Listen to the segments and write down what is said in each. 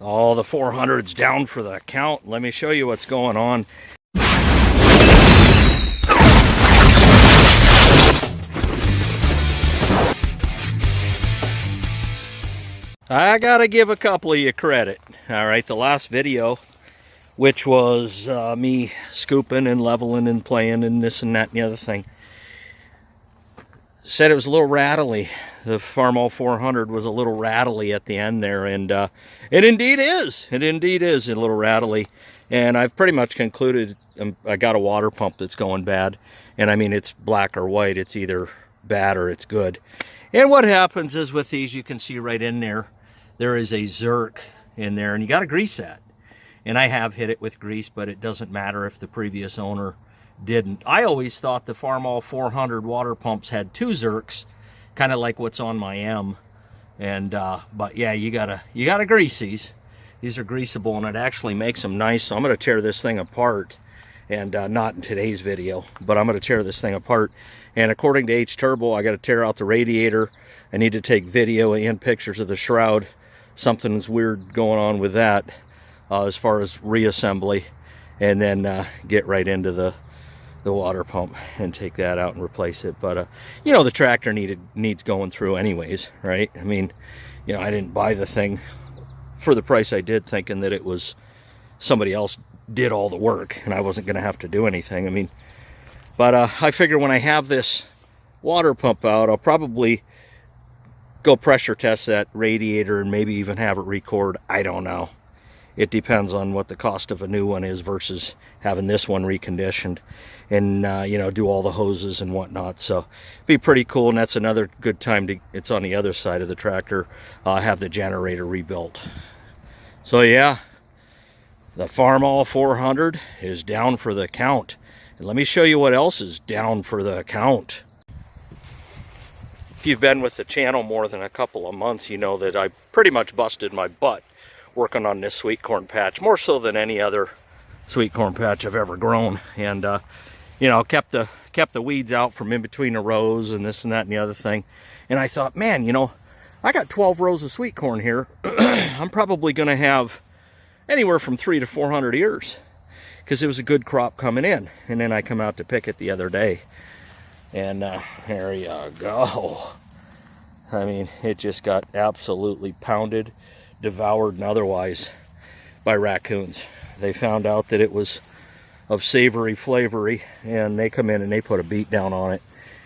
Oh, the 400's down for the count. Let me show you what's going on. I gotta give a couple of you credit. All right, the last video, which was me scooping and leveling and playing and this and that and the other thing, said it was a little rattly. The Farmall 400 was a little rattly at the end there, and it indeed is. It indeed is a little rattly. And I've pretty much concluded I got a water pump that's going bad. And I mean, it's black or white. It's either bad or it's good. And what happens is with these, you can see right in there, there is a zerk in there, and you got to grease that. And I have hit it with grease, but it doesn't matter if the previous owner didn't. I always thought the Farmall 400 water pumps had two zerks, kind of like what's on my M. And but yeah, you gotta grease these. These are greasable, and it actually makes them nice. So I'm going to tear this thing apart, and not in today's video, but I'm going to tear this thing apart. And according to H Turbo, I got to tear out the radiator. I need to take video and pictures of the shroud. Something's weird going on with that as far as reassembly, and then get right into the water pump and take that out and replace it. But you know, the tractor needs going through anyways, right? I mean, you know, I didn't buy the thing for the price I did thinking that it was somebody else did all the work and I wasn't going to have to do anything. I mean, but I figure when I have this water pump out, I'll probably go pressure test that radiator and maybe even have it record. I don't know. It depends on what the cost of a new one is versus having this one reconditioned, and you know, do all the hoses and whatnot. So be pretty cool. And that's another good time to, it's on the other side of the tractor, have the generator rebuilt. So yeah, the Farmall 400 is down for the count. And let me show you what else is down for the count. If you've been with the channel more than a couple of months, you know that I pretty much busted my butt working on this sweet corn patch, more so than any other sweet corn patch I've ever grown. And you know, kept the weeds out from in between the rows and this and that and the other thing. And I thought, man, you know, I got 12 rows of sweet corn here. I'm probably going to have anywhere from 300 to 400 ears, because it was a good crop coming in. And then I come out to pick it the other day, and there you go. I mean, it just got absolutely pounded, devoured, and otherwise by raccoons. They found out that it was of savory flavory, and they come in and they put a beat down on it.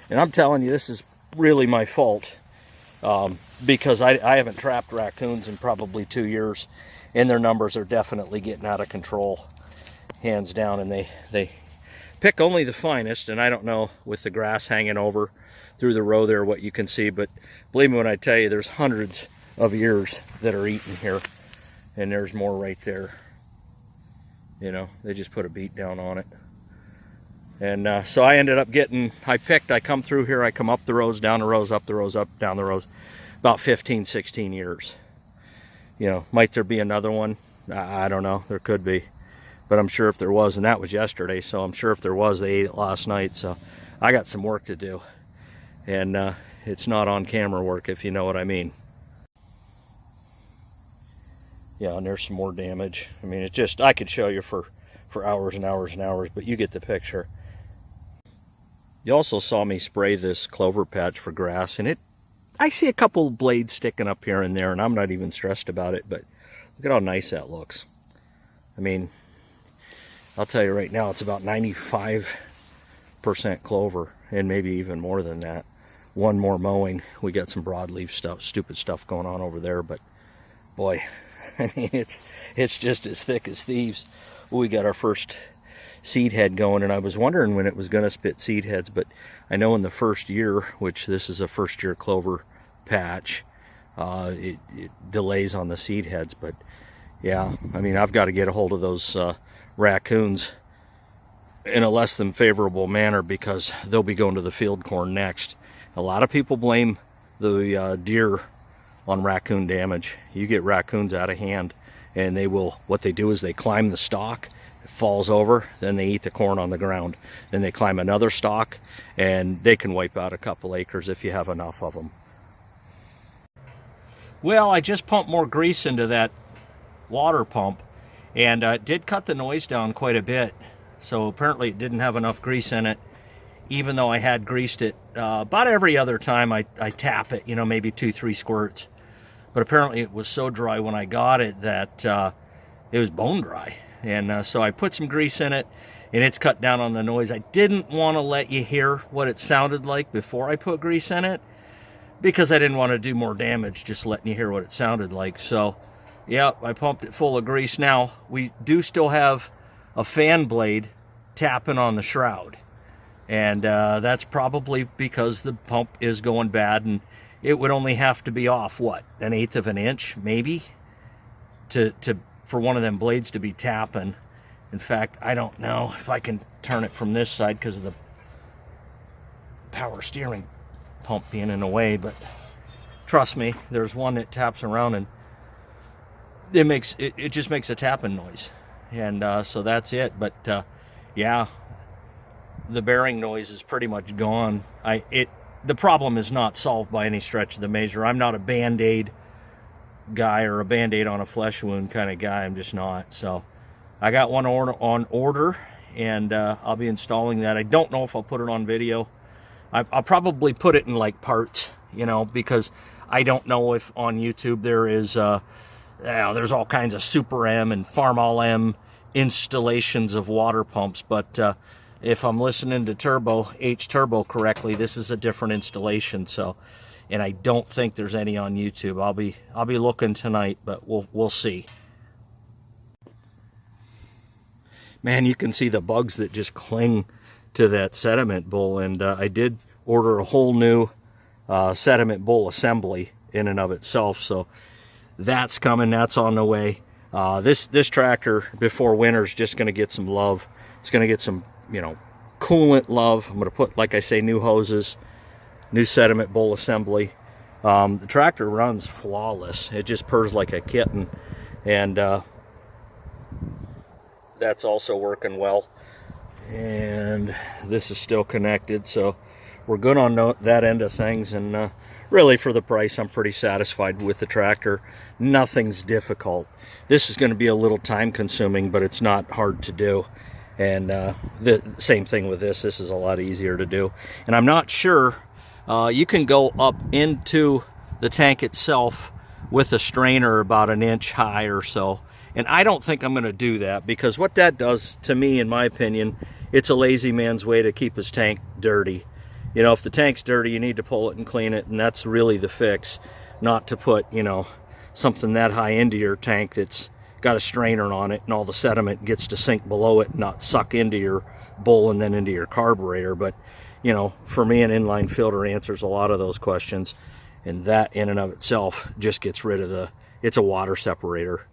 And I'm telling you, this is really my fault, because I haven't trapped raccoons in probably 2 years, and their numbers are definitely getting out of control, hands down. And they pick only the finest, and I don't know with the grass hanging over through the row there what you can see, but believe me when I tell you, there's hundreds of ears that are eaten here, and there's more right there. You know, they just put a beat down on it. And so I ended up getting, I come through here, I come up the rows, down the rows, up the rows, up, down the rows, about 15, 16 years. You know, might there be another one? I don't know, there could be. But I'm sure if there was, and that was yesterday, so I'm sure if there was, they ate it last night. So I got some work to do. And it's not on camera work, if you know what I mean. Yeah, and there's some more damage. I mean, it's just, I could show you for hours and hours and hours, but you get the picture. You also saw me spray this clover patch for grass, and I see a couple of blades sticking up here and there, and I'm not even stressed about it, but look at how nice that looks. I mean, I'll tell you right now, it's about 95% clover, and maybe even more than that. One more mowing, we got some broadleaf stuff, stupid stuff going on over there, but boy, I mean, it's just as thick as thieves. We got our first seed head going, and I was wondering when it was going to spit seed heads, but I know in the first year, which this is a first year clover patch, it delays on the seed heads. But yeah, I mean, I've got to get a hold of those raccoons in a less than favorable manner, because they'll be going to the field corn next. A lot of people blame the deer on raccoon damage. You get raccoons out of hand, and they will, what they do is they climb the stalk, it falls over, then they eat the corn on the ground. Then they climb another stalk, and they can wipe out a couple acres if you have enough of them. Well, I just pumped more grease into that water pump, and it did cut the noise down quite a bit. So apparently it didn't have enough grease in it, even though I had greased it about every other time I tap it, you know, maybe 2-3 squirts. But apparently it was so dry when I got it that it was bone dry. And so I put some grease in it, and it's cut down on the noise. I didn't want to let you hear what it sounded like before I put grease in it, because I didn't want to do more damage just letting you hear what it sounded like. So, yeah, I pumped it full of grease. Now, we do still have a fan blade tapping on the shroud. And that's probably because the pump is going bad, and it would only have to be off, what, 1/8 of an inch, maybe, for one of them blades to be tapping. In fact, I don't know if I can turn it from this side because of the power steering pump being in the way, but trust me, there's one that taps around, and it just makes a tapping noise. And so that's it. But yeah, the bearing noise is pretty much gone. The problem is not solved by any stretch of the measure. I'm not a Band-Aid guy or a Band-Aid on a flesh wound kind of guy. I'm just not. So I got one on order, and I'll be installing that. I don't know if I'll put it on video. I'll probably put it in like parts, you know, because I don't know if on YouTube there is there's all kinds of Super M and Farmall M installations of water pumps, but if I'm listening to H Turbo correctly, this is a different installation. So, and I don't think there's any on YouTube. I'll be looking tonight, but we'll see. Man, you can see the bugs that just cling to that sediment bowl, and I did order a whole new sediment bowl assembly in and of itself. So that's coming. That's on the way. This tractor before winter is just going to get some love. It's going to get some, you know, coolant love. I'm going to put, like I say, new hoses, new sediment bowl assembly. The tractor runs flawless. It just purrs like a kitten, and that's also working well. And this is still connected, so we're good on that end of things. And really, for the price, I'm pretty satisfied with the tractor. Nothing's difficult. This is going to be a little time consuming, but it's not hard to do. And the same thing with this. This is a lot easier to do. And I'm not sure, you can go up into the tank itself with a strainer about 1 inch high or so. And I don't think I'm going to do that, because what that does to me, in my opinion, it's a lazy man's way to keep his tank dirty. You know, if the tank's dirty, you need to pull it and clean it, and that's really the fix. Not to put, you know, something that high into your tank that's got a strainer on it, and all the sediment gets to sink below it and not suck into your bowl and then into your carburetor. But, you know, for me, an inline filter answers a lot of those questions, and that in and of itself just gets rid of it's a water separator.